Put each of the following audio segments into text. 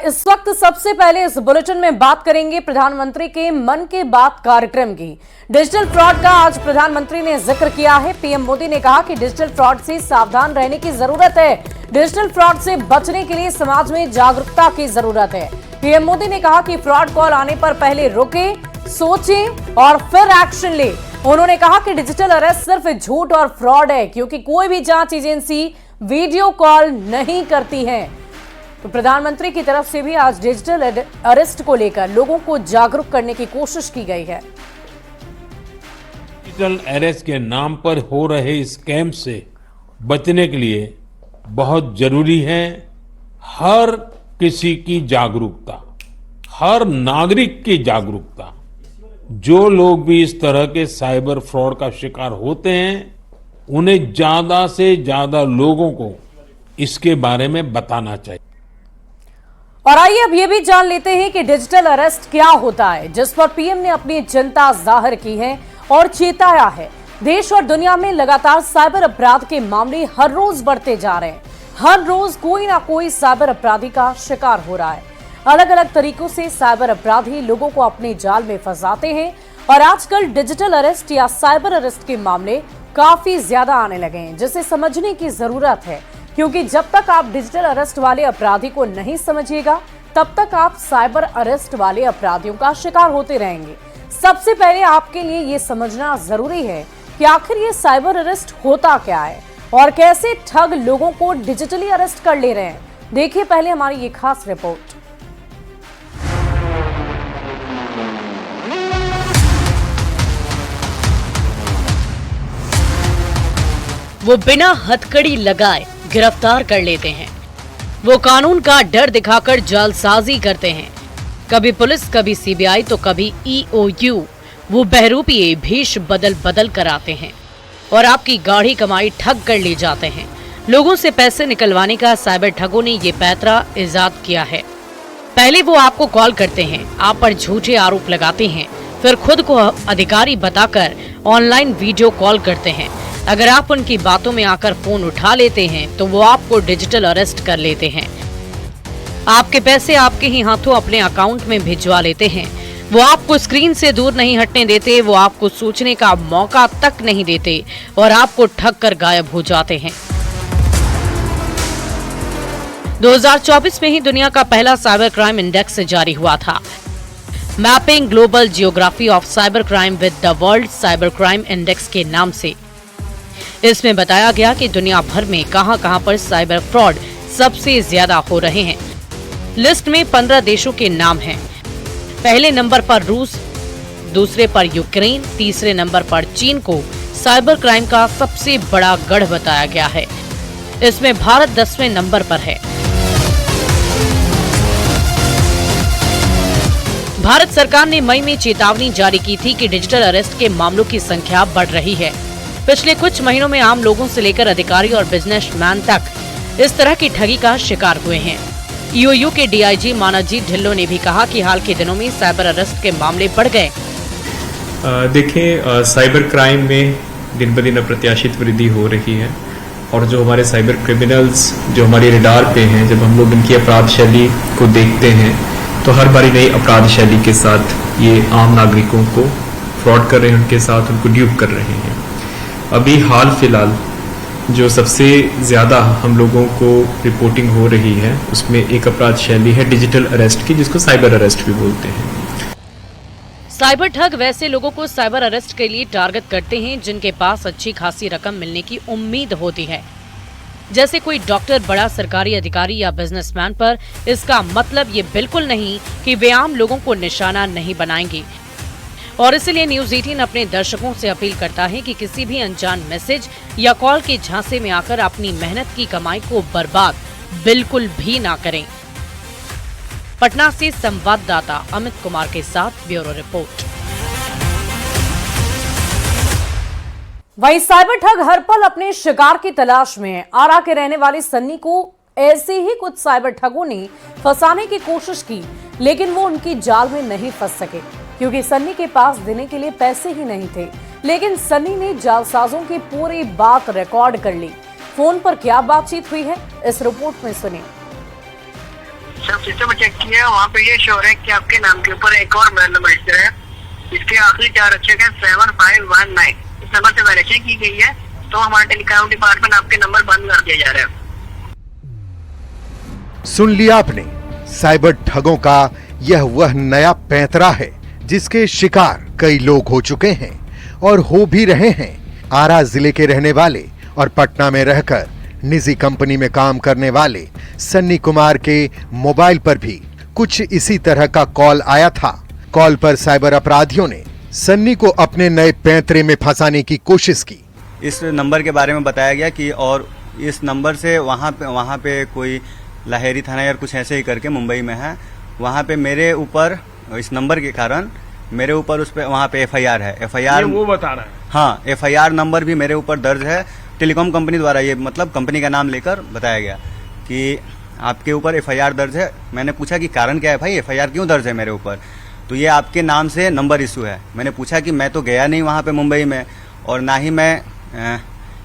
इस वक्त सबसे पहले इस बुलेटिन में बात करेंगे प्रधानमंत्री के मन की बात कार्यक्रम की। डिजिटल फ्रॉड का आज प्रधानमंत्री ने जिक्र किया है। पीएम मोदी ने कहा कि डिजिटल फ्रॉड से सावधान रहने की जरूरत है। डिजिटल फ्रॉड से बचने के लिए समाज में जागरूकता की जरूरत है। पीएम मोदी ने कहा कि फ्रॉड कॉल आने पर पहले रुके, सोचें और फिर एक्शन ले। उन्होंने कहा कि डिजिटल अरेस्ट सिर्फ झूठ और फ्रॉड है, क्योंकि कोई भी जांच एजेंसी वीडियो कॉल नहीं करती है। तो प्रधानमंत्री की तरफ से भी आज डिजिटल अरेस्ट को लेकर लोगों को जागरूक करने की कोशिश की गई है। डिजिटल अरेस्ट के नाम पर हो रहे स्कैम से बचने के लिए बहुत जरूरी है हर किसी की जागरूकता, हर नागरिक की जागरूकता। जो लोग भी इस तरह के साइबर फ्रॉड का शिकार होते हैं, उन्हें ज्यादा से ज्यादा लोगों को इसके बारे में बताना चाहिए। और आइए अब ये भी जान लेते हैं कि डिजिटल अरेस्ट क्या होता है, जिस पर पीएम ने अपनी चिंता जाहिर की है और चेताया है। देश और दुनिया में लगातार साइबर अपराध के मामले हर रोज बढ़ते जा रहे हैं। हर रोज कोई ना कोई साइबर अपराधी का शिकार हो रहा है। अलग अलग तरीकों से साइबर अपराधी लोगों को अपने जाल में फंसाते हैं और आजकल डिजिटल अरेस्ट या साइबर अरेस्ट के मामले काफी ज्यादा आने लगे हैं, जिसे समझने की जरूरत है। क्योंकि जब तक आप डिजिटल अरेस्ट वाले अपराधी को नहीं समझिएगा, तब तक आप साइबर अरेस्ट वाले अपराधियों का शिकार होते रहेंगे। सबसे पहले आपके लिए ये समझना जरूरी है कि आखिर ये साइबर अरेस्ट होता क्या है और कैसे ठग लोगों को डिजिटली अरेस्ट कर ले रहे हैं। देखिए पहले हमारी ये खास रिपोर्ट। वो बिना हथकड़ी लगाए गिरफ्तार कर लेते हैं। वो कानून का डर दिखाकर जालसाजी करते हैं। कभी पुलिस, कभी सीबीआई तो कभी ईओयू। वो बहरूपिये भेष बदल बदल कर आते हैं और आपकी गाढ़ी कमाई ठग कर ले जाते हैं। लोगों से पैसे निकलवाने का साइबर ठगों ने ये पैतरा इजाद किया है। पहले वो आपको कॉल करते हैं, आप पर झूठे आरोप लगाते हैं, फिर खुद को अधिकारी बताकर ऑनलाइन वीडियो कॉल करते हैं। अगर आप उनकी बातों में आकर फोन उठा लेते हैं तो वो आपको डिजिटल अरेस्ट कर लेते हैं। आपके पैसे आपके ही हाथों अपने अकाउंट में भिजवा लेते हैं। वो आपको स्क्रीन से दूर नहीं हटने देते, वो आपको सोचने का मौका तक नहीं देते और आपको ठग कर गायब हो जाते हैं। 2024 में ही दुनिया का पहला साइबर क्राइम इंडेक्स जारी हुआ था। Mapping global geography of cyber crime with the world cyber crime index के नाम से। इसमें बताया गया कि दुनिया भर में कहां-कहां पर साइबर फ्रॉड सबसे ज्यादा हो रहे हैं। लिस्ट में 15 देशों के नाम हैं। पहले नंबर पर रूस, दूसरे पर यूक्रेन, तीसरे नंबर पर चीन को साइबर क्राइम का सबसे बड़ा गढ़ बताया गया है। इसमें भारत 10वें नंबर पर है। भारत सरकार ने मई में चेतावनी जारी की थी कि डिजिटल अरेस्ट के मामलों की संख्या बढ़ रही है। पिछले कुछ महीनों में आम लोगों से लेकर अधिकारी और बिजनेसमैन तक इस तरह की ठगी का शिकार हुए हैं। ईओयू के डीआईजी मानवजीत ढिल्लों ने भी कहा कि हाल के दिनों में साइबर अरेस्ट के मामले बढ़ गए। देखें, साइबर क्राइम में दिन ब दिन अप्रत्याशित वृद्धि हो रही है और जो हमारे साइबर क्रिमिनल्स जो हमारी रडार पे हैं, जब हम लोग इनकी अपराध शैली को देखते हैं तो हर बारी नई अपराध शैली के साथ ये आम नागरिकों को फ्रॉड कर रहे हैं, उनके साथ उनको ड्यूप कर रहे हैं। अभी हाल फिलहाल जो सबसे ज्यादा हम लोगों को रिपोर्टिंग हो रही है, उसमें एक अपराध शैली है डिजिटल अरेस्ट की, जिसको साइबर अरेस्ट भी बोलते हैं। साइबर ठग वैसे लोगों को साइबर अरेस्ट के लिए टारगेट करते हैं जिनके पास अच्छी खासी रकम मिलने की उम्मीद होती है। जैसे कोई डॉक्टर, बड़ा सरकारी अधिकारी या बिजनेसमैन, पर इसका मतलब ये बिल्कुल नहीं कि वे आम लोगों को निशाना नहीं बनाएंगे। और इसलिए न्यूज 18 अपने दर्शकों से अपील करता है कि किसी भी अनजान मैसेज या कॉल के झांसे में आकर अपनी मेहनत की कमाई को बर्बाद बिल्कुल भी ना करें। पटना से संवाददाता अमित कुमार के साथ ब्यूरो रिपोर्ट। वहीं साइबर ठग हर पल अपने शिकार की तलाश में है। आरा के रहने वाली सन्नी को ऐसे ही कुछ साइबर ठगों ने फंसाने की कोशिश की, लेकिन वो उनकी जाल में नहीं फंस सके, क्योंकि सन्नी के पास देने के लिए पैसे ही नहीं थे। लेकिन सन्नी ने जालसाजों की पूरी बात रिकॉर्ड कर ली। फोन पर क्या बातचीत हुई है, इस रिपोर्ट में सुनिए। सब सिस्टम चेक किया, वहाँ पे ये शो है कि आपके नाम के ऊपर एक और मोबाइल नंबर रजिस्टर है, इसके आखिरी 4 अक्षर है 7519। इस नंबर से वेरिफिकेशन की गई है, तो हमारा टेलीकॉम डिपार्टमेंट आपके नंबर बंद कर दिया जा रहा है। सुन लिया आपने, साइबर ठगों का यह वह नया पैंतरा है जिसके शिकार कई लोग हो चुके हैं और हो भी रहे हैं। आरा जिले के रहने वाले और पटना में रहकर निजी कंपनी में काम करने वाले सन्नी कुमार के मोबाइल पर भी कुछ इसी तरह का कॉल आया था। कॉल पर साइबर अपराधियों ने सन्नी को अपने नए पैंतरे में फंसाने की कोशिश की। इस नंबर के बारे में बताया गया कि और इस नंबर से वहाँ पे कोई लाहेरी थाना या कुछ ऐसे ही करके मुंबई में है, वहाँ पे मेरे ऊपर इस नंबर के कारण मेरे ऊपर उस पे वहाँ पे एफआईआर है। एफआईआर वो बता रहा है। हाँ, एफआईआर नंबर भी मेरे ऊपर दर्ज है टेलीकॉम कंपनी द्वारा। ये मतलब कंपनी का नाम लेकर बताया गया कि आपके ऊपर एफआईआर दर्ज है। मैंने पूछा कि कारण क्या है भाई, एफआईआर क्यों दर्ज है मेरे ऊपर? तो ये आपके नाम से नंबर इशू है। मैंने पूछा कि मैं तो गया नहीं वहाँ पे मुंबई में और ना ही मैं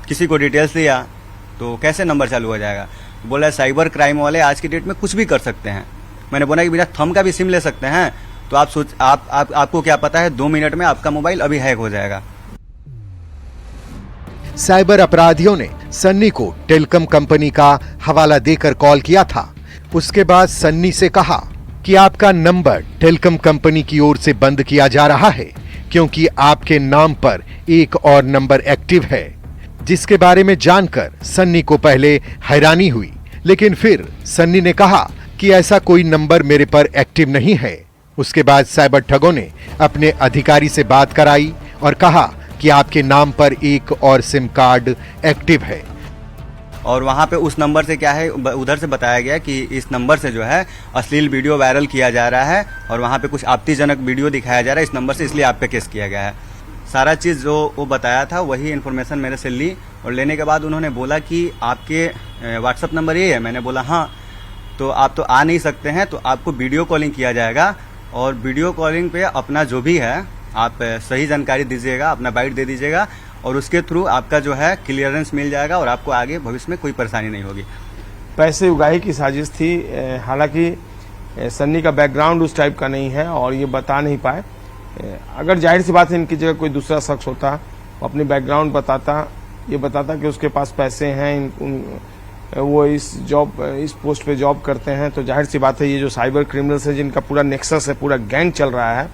किसी को डिटेल्स दिया, तो कैसे नंबर चालू हो जाएगा? बोला साइबर क्राइम वाले आज की डेट में कुछ भी कर सकते हैं। मैंने बोला कि बिना थंब का भी सिम ले सकते हैं, तो आपको क्या पता है 2 मिनट में आपका मोबाइल अभी हैक हो जाएगा। साइबर अपराधियों ने सन्नी को टेलीकॉम कंपनी का हवाला देकर कॉल किया था। उसके बाद सन्नी से कहा कि आपका नंबर टेलीकॉम कंपनी की ओर से बंद किया जा रहा है क्योंकि आपके नाम पर एक और नंबर एक्टिव है, जिसके बारे में जानकर सन्नी को पहले हैरानी हुई, लेकिन फिर सन्नी ने कहा कि ऐसा कोई नंबर मेरे पर एक्टिव नहीं है। उसके बाद साइबर ठगों ने अपने अधिकारी से बात कराई और कहा कि आपके नाम पर एक और सिम कार्ड एक्टिव है। और वहाँ पे उस नंबर से क्या है, उधर से बताया गया कि इस नंबर से जो है अश्लील वीडियो वायरल किया जा रहा है और वहाँ पे कुछ आपत्तिजनक वीडियो दिखाया जा रहा है इस नंबर से, इसलिए आप पे केस किया गया है। सारा चीज़ जो वो बताया था वही इन्फॉर्मेशन मेरे से ली और लेने के बाद उन्होंने बोला कि आपके व्हाट्सअप नंबर ये है। मैंने बोला हाँ। तो आप तो आ नहीं सकते हैं, तो आपको वीडियो कॉलिंग किया जाएगा और वीडियो कॉलिंग पे अपना जो भी है आप सही जानकारी दीजिएगा, अपना बाइट दे दीजिएगा और उसके थ्रू आपका जो है क्लियरेंस मिल जाएगा और आपको आगे भविष्य में कोई परेशानी नहीं होगी। पैसे उगाही की साजिश थी। हालांकि सन्नी का बैकग्राउंड उस टाइप का नहीं है और ये बता नहीं पाए। अगर जाहिर सी बात है इनकी जगह कोई दूसरा शख्स होता, वो अपनी बैकग्राउंड बताता, ये बताता कि उसके पास पैसे हैं, वो इस पोस्ट पे जॉब करते हैं, तो जाहिर सी बात है ये जो साइबर क्रिमिनल्स है जिनका पूरा नेक्सस है, पूरा गैंग चल रहा है,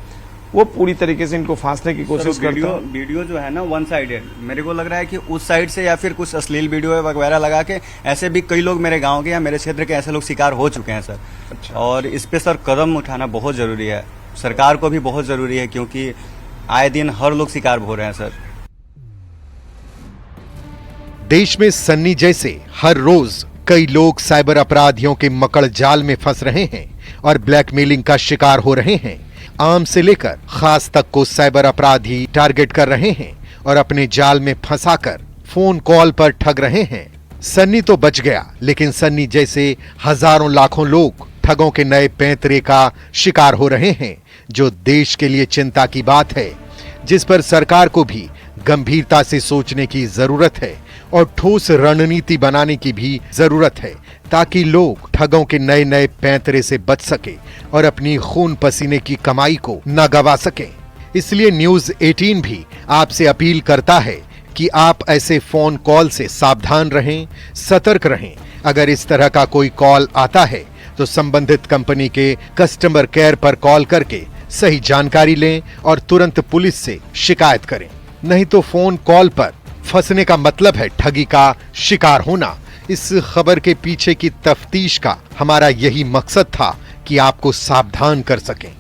वो पूरी तरीके से इनको फांसने की कोशिश करता है। वीडियो जो है ना वन साइडेड, मेरे को लग रहा है कि उस साइड से या फिर कुछ अश्लील वीडियो वगैरह लगा के ऐसे भी कई लोग मेरे गांव के या मेरे क्षेत्र के ऐसे लोग शिकार हो चुके हैं सर। अच्छा। और इस पे सर कदम उठाना बहुत जरूरी है, सरकार को भी बहुत जरूरी है, क्योंकि आए दिन हर लोग शिकार हो रहे हैं सर। देश में सन्नी जैसे हर रोज कई लोग साइबर अपराधियों के मकड़ जाल में फंस रहे हैं और ब्लैकमेलिंग का शिकार हो रहे हैं। आम से लेकर खास तक को साइबर अपराधी टारगेट कर रहे हैं और अपने जाल में फंसाकर फोन कॉल पर ठग रहे हैं। सन्नी तो बच गया, लेकिन सन्नी जैसे हजारों लाखों लोग ठगों के नए पैंतरे का शिकार हो रहे हैं, जो देश के लिए चिंता की बात है, जिस पर सरकार को भी गंभीरता से सोचने की जरूरत है और ठोस रणनीति बनाने की भी जरूरत है, ताकि लोग ठगों के नए नए पैंतरे से बच सके और अपनी खून पसीने की कमाई को न गवा सके। इसलिए न्यूज़ 18 भी आपसे अपील करता है कि आप ऐसे फोन कॉल से सावधान रहें, सतर्क रहें। अगर इस तरह का कोई कॉल आता है तो संबंधित कंपनी के कस्टमर केयर पर कॉल करके सही जानकारी लें और तुरंत पुलिस से शिकायत करें। नहीं तो फोन कॉल पर फंसने का मतलब है ठगी का शिकार होना। इस खबर के पीछे की तफ्तीश का हमारा यही मकसद था कि आपको सावधान कर सकें।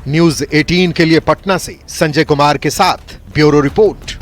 न्यूज़ 18 के लिए पटना से संजय कुमार के साथ ब्यूरो रिपोर्ट।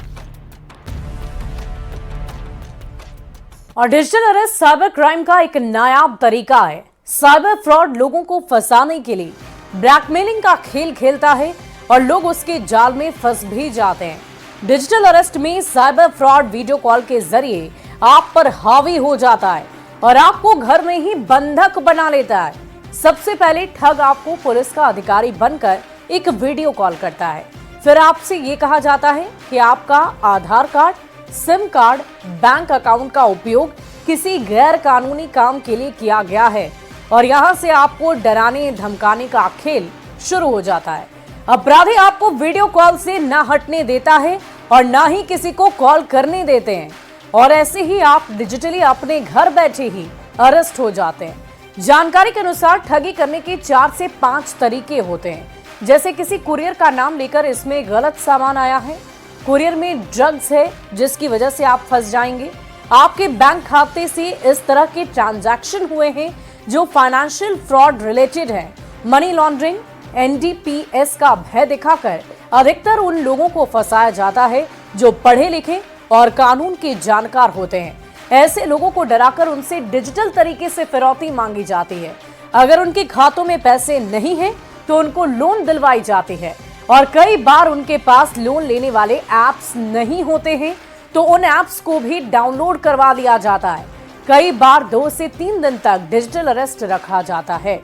और डिजिटल अरेस्ट साइबर क्राइम का एक नायाब तरीका है। साइबर फ्रॉड लोगों को फंसाने के लिए ब्लैकमेलिंग का खेल खेलता है और लोग उसके जाल में फंस भी जाते हैं। डिजिटल अरेस्ट में साइबर फ्रॉड वीडियो कॉल के जरिए आप पर हावी हो जाता है और आपको घर में ही बंधक बना लेता है। सबसे पहले ठग आपको पुलिस का अधिकारी बनकर एक वीडियो कॉल करता है। फिर आपसे ये कहा जाता है कि आपका Aadhaar card, SIM card, bank account का उपयोग किसी गैर कानूनी काम के लिए किया गया है और यहाँ से आपको डराने धमकाने का खेल शुरू हो जाता है। अपराधी आपको वीडियो कॉल से ना हटने देता है और ना ही किसी को कॉल करने देते हैं और ऐसे ही आप डिजिटली अपने घर बैठे ही अरेस्ट हो जाते हैं। जानकारी के अनुसार ठगी करने के 4 से 5 तरीके होते हैं, जैसे किसी कुरियर का नाम लेकर इसमें गलत सामान आया है, कुरियर में ड्रग्स है जिसकी वजह से आप फंस जाएंगे, आपके बैंक खाते से इस तरह के ट्रांजैक्शन हुए हैं जो फाइनेंशियल फ्रॉड रिलेटेड है, मनी लॉन्ड्रिंग, NDPS का भय दिखाकर अधिकतर उन लोगों को फंसाया जाता है जो पढ़े लिखे और कानून के जानकार होते हैं। ऐसे लोगों को डराकर उनसे डिजिटल तरीके से फिरौती मांगी जाती है। अगर उनके खातों में पैसे नहीं हैं तो उनको लोन दिलवाई जाती है और कई बार उनके पास लोन लेने वाले ऐप्स नहीं होते हैं तो उन ऐप्स को भी डाउनलोड करवा दिया जाता है। कई बार 2 से 3 दिन तक डिजिटल अरेस्ट रखा जाता है।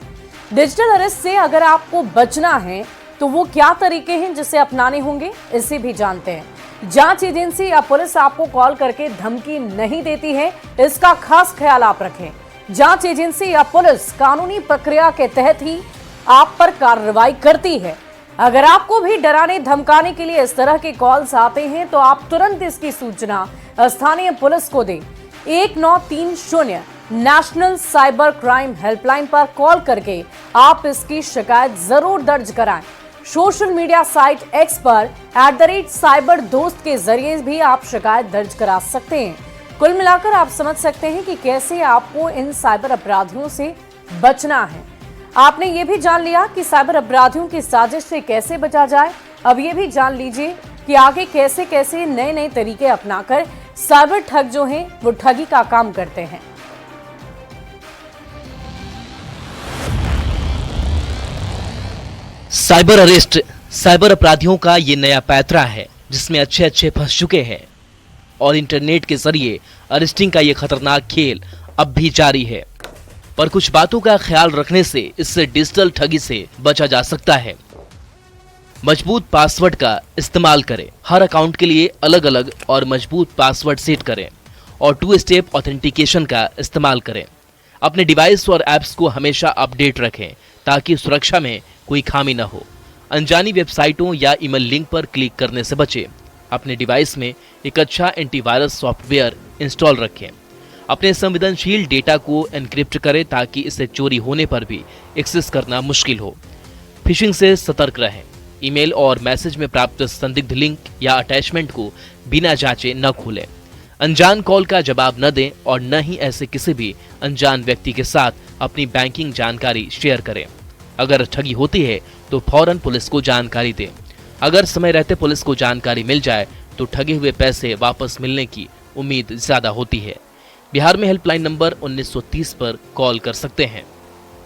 डिजिटल अरेस्ट से अगर आपको बचना है तो वो क्या तरीके हैं जिसे अपनाने होंगे, इसे भी जानते हैं। जांच एजेंसी या पुलिस आपको कॉल करके धमकी नहीं देती है, इसका खास ख्याल आप रखें। जांच एजेंसी या पुलिस कानूनी प्रक्रिया के तहत ही आप पर कार्रवाई करती है। अगर आपको भी डराने धमकाने के लिए इस तरह के कॉल्स आते हैं तो आप तुरंत इसकी सूचना स्थानीय पुलिस को दें। 1930 नेशनल साइबर क्राइम हेल्पलाइन पर कॉल करके आप इसकी शिकायत जरूर दर्ज कराएं। सोशल मीडिया साइट X पर @cyberdost के जरिए भी आप शिकायत दर्ज करा सकते हैं। कुल मिलाकर आप समझ सकते हैं कि कैसे आपको इन साइबर अपराधियों से बचना है। आपने ये भी जान लिया कि साइबर अपराधियों की साजिश से कैसे बचा जाए। अब ये भी जान लीजिए कि आगे कैसे कैसे नए नए तरीके अपनाकर साइबर ठग जो हैं वो ठगी का काम करते हैं। साइबर अरेस्ट साइबर अपराधियों का ये नया पैतरा है जिसमें अच्छे फंस चुके हैं और इंटरनेट के जरिए अरेस्टिंग का ये खतरनाक खेल अब भी जारी है। पर कुछ बातों का ख्याल रखने से इससे डिजिटल ठगी से बचा जा सकता है। मजबूत पासवर्ड का इस्तेमाल करें। हर अकाउंट के लिए अलग अलग और मजबूत पासवर्ड सेट करें और 2 स्टेप ऑथेंटिकेशन का इस्तेमाल करें। अपने डिवाइस और ऐप्स को हमेशा अपडेट रखें ताकि सुरक्षा में कोई खामी न हो। अनजानी वेबसाइटों या ईमेल लिंक पर क्लिक करने से बचें। अपने डिवाइस में एक अच्छा एंटीवायरस सॉफ्टवेयर इंस्टॉल रखें। अपने संवेदनशील डेटा को एन्क्रिप्ट करें ताकि इसे चोरी होने पर भी एक्सेस करना मुश्किल हो। फिशिंग से सतर्क रहें। ईमेल और मैसेज में प्राप्त संदिग्ध लिंक या अटैचमेंट को बिना जांचे न खोलें। अनजान कॉल का जवाब न दें और न ही ऐसे किसी भी अनजान व्यक्ति के साथ अपनी बैंकिंग जानकारी शेयर करें। अगर ठगी होती है तो फौरन पुलिस को जानकारी दें। अगर समय रहते पुलिस को जानकारी मिल जाए तो ठगे हुए पैसे वापस मिलने की उम्मीद ज्यादा होती है। बिहार में हेल्पलाइन नंबर 1930 पर कॉल कर सकते हैं।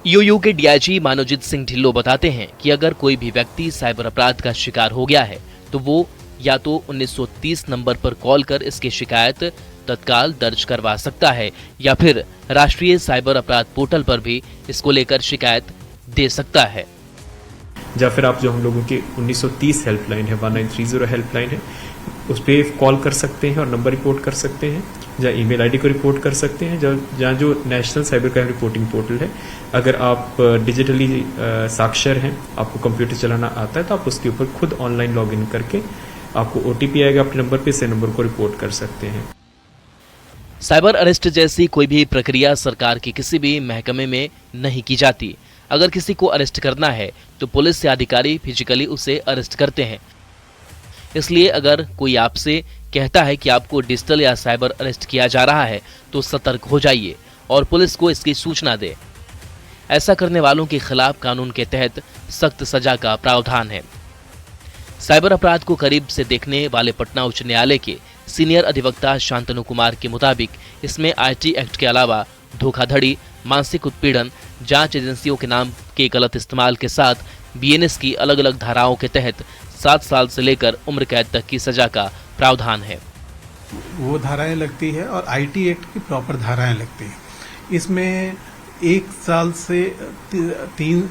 ईओयू के डीआईजी मानवजीत सिंह ढिल्लो बताते हैं कि अगर कोई भी व्यक्ति साइबर अपराध का शिकार हो गया है तो वो या तो 1930 नंबर पर कॉल कर इसकी शिकायत तत्काल दर्ज करवा सकता है या फिर राष्ट्रीय साइबर अपराध पोर्टल पर भी इसको लेकर शिकायत दे सकता है। या फिर आप जो हम लोगों की 1930 हेल्पलाइन है, 1930 हेल्पलाइन है, उस पर कॉल कर सकते हैं और नंबर रिपोर्ट कर सकते हैं, या ईमेल आईडी को रिपोर्ट कर सकते हैं, जहाँ जो national cyber crime reporting portal है। अगर आप डिजिटली साक्षर हैं, आपको कंप्यूटर चलाना आता है, तो आप उसके ऊपर खुद ऑनलाइन लॉगिन करके आपको OTP आएगा अपने नंबर पे, से नंबर को रिपोर्ट कर सकते हैं। साइबर अरेस्ट जैसी कोई भी प्रक्रिया सरकार के किसी भी महकमे में नहीं की जाती। अगर किसी को अरेस्ट करना है तो पुलिस या अधिकारी फिजिकली उसे अरेस्ट करते हैं। इसलिए अगर कोई आपसे कहता है कि आपको डिजिटल या साइबर अरेस्ट किया जा रहा है तो सतर्क हो जाइए और पुलिस को इसकी सूचना दें। ऐसा करने वालों के खिलाफ कानून के तहत सख्त सजा का प्रावधान है। साइबर अपराध को करीब से देखने वाले पटना उच्च न्यायालय के सीनियर अधिवक्ता शांतनु कुमार के मुताबिक इसमें IT एक्ट के अलावा धोखाधड़ी, मानसिक उत्पीड़न, जांच एजेंसियों के नाम के गलत इस्तेमाल के साथ BNS की अलग अलग धाराओं के तहत 7 साल से लेकर उम्र कैद तक की सजा का प्रावधान है। वो धाराएं लगती है और IT एक्ट की प्रॉपर धाराएं लगती हैं। इसमें 1 साल से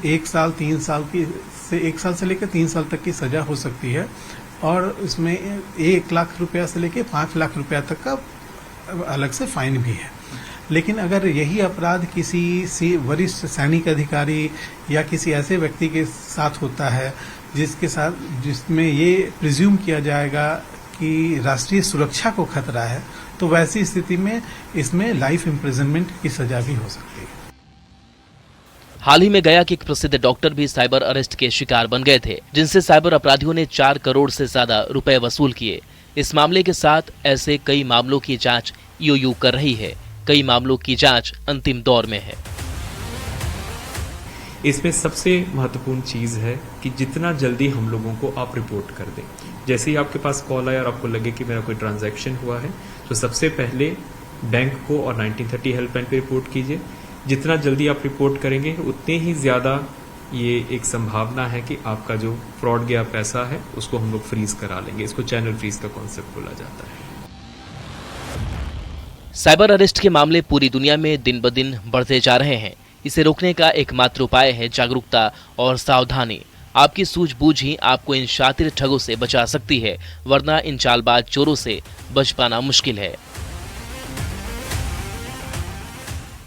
1 साल से लेकर 3 साल तक की सजा हो सकती है और इसमें 1 लाख रुपया से लेकर 5 लाख रुपया तक का अलग से फाइन भी है। लेकिन अगर यही अपराध किसी वरिष्ठ सैनिक अधिकारी या किसी ऐसे व्यक्ति के साथ होता है जिसमें ये प्रिज्यूम किया जाएगा कि राष्ट्रीय सुरक्षा को खतरा है, तो वैसी स्थिति में इसमें लाइफ इम्प्रिजनमेंट की सजा भी हो सकती है। हाल ही में गया के एक प्रसिद्ध डॉक्टर भी साइबर अरेस्ट के शिकार बन गए थे, जिनसे साइबर अपराधियों ने 4 करोड़ से ज्यादा रुपए वसूल किए। इस मामले के साथ ऐसे कई मामलों की जांच ईओयू कर रही है। कई मामलों की जांच अंतिम दौर में है। इसमें सबसे महत्वपूर्ण चीज़ है कि जितना जल्दी हम लोगों को आप रिपोर्ट कर दें। जैसे ही आपके पास कॉल आया और आपको लगे कि मेरा कोई ट्रांजैक्शन हुआ है, तो सबसे पहले बैंक को और 1930 हेल्पलाइन पे रिपोर्ट कीजिए। जितना जल्दी आप रिपोर्ट करेंगे उतने ही ज़्यादा ये एक संभावना है कि आपका जो फ्रॉड गया पैसा है उसको हम लोग फ्रीज करा लेंगे। इसको चैनल फ्रीज का कॉन्सेप्ट बोला जाता है। साइबर अरेस्ट के मामले पूरी दुनिया में दिन ब दिन बढ़ते जा रहे हैं। इसे रोकने का एकमात्र उपाय है जागरूकता और सावधानी। आपकी सूझबूझ ही आपको इन शातिर ठगों से बचा सकती है, वरना इन चालबाज चोरों से बच पाना मुश्किल है।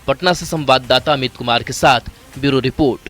पटना से संवाददाता अमित कुमार के साथ ब्यूरो रिपोर्ट।